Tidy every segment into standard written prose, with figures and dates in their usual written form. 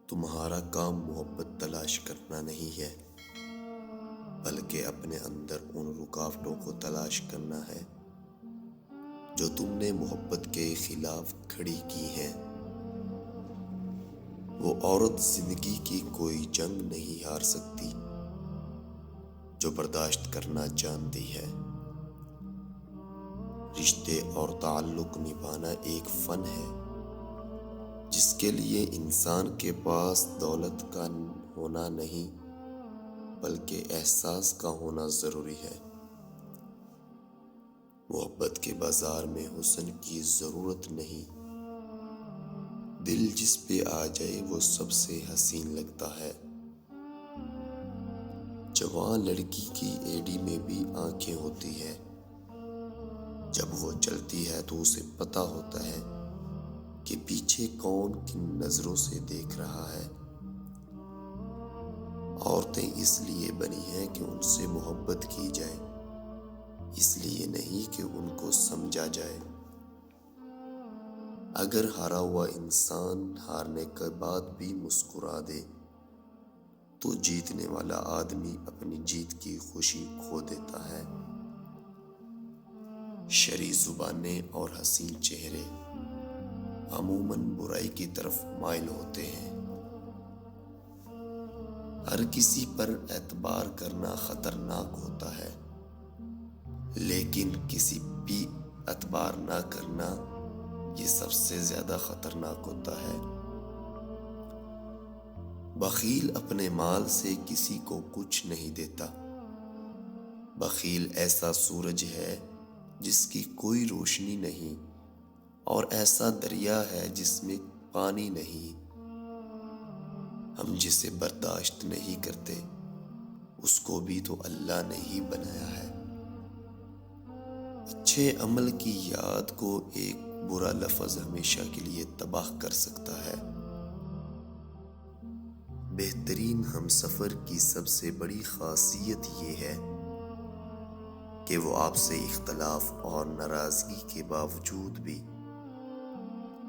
تمہارا کام محبت تلاش کرنا نہیں ہے، بلکہ اپنے اندر ان رکاوٹوں کو تلاش کرنا ہے جو تم نے محبت کے خلاف کھڑی کی ہیں۔ وہ عورت زندگی کی کوئی جنگ نہیں ہار سکتی جو برداشت کرنا جانتی ہے۔ رشتے اور تعلق نبھانا ایک فن ہے جس کے لیے انسان کے پاس دولت کا ہونا نہیں بلکہ احساس کا ہونا ضروری ہے۔ محبت کے بازار میں حسن کی ضرورت نہیں، دل جس پہ آ جائے وہ سب سے حسین لگتا ہے۔ جوان لڑکی کی ایڑی میں بھی آنکھیں ہوتی ہیں، جب وہ چلتی ہے تو اسے پتہ ہوتا ہے کہ پیچھے کون کن نظروں سے دیکھ رہا ہے۔ عورتیں اس لیے بنی ہیں کہ ان سے محبت کی جائے، اس لیے نہیں کہ ان کو سمجھا جائے۔ اگر ہارا ہوا انسان ہارنے کے بعد بھی مسکرا دے تو جیتنے والا آدمی اپنی جیت کی خوشی کھو دیتا ہے۔ شریں زبانیں اور حسین چہرے عموماً برائی کی طرف مائل ہوتے ہیں۔ ہر کسی پر اعتبار کرنا خطرناک ہوتا ہے، لیکن کسی بھی اعتبار نہ کرنا یہ سب سے زیادہ خطرناک ہوتا ہے۔ بخیل اپنے مال سے کسی کو کچھ نہیں دیتا۔ بخیل ایسا سورج ہے جس کی کوئی روشنی نہیں، اور ایسا دریا ہے جس میں پانی نہیں۔ ہم جسے برداشت نہیں کرتے اس کو بھی تو اللہ نے ہی بنایا ہے۔ اچھے عمل کی یاد کو ایک برا لفظ ہمیشہ کے لیے تباہ کر سکتا ہے۔ بہترین ہمسفر کی سب سے بڑی خاصیت یہ ہے کہ وہ آپ سے اختلاف اور ناراضگی کے باوجود بھی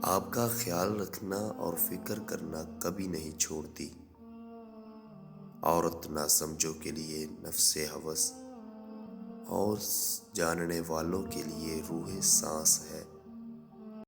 آپ کا خیال رکھنا اور فکر کرنا کبھی نہیں چھوڑتی۔ عورت ناسمجھوں کے لیے نفس ہوس اور جاننے والوں کے لیے روح سانس ہے۔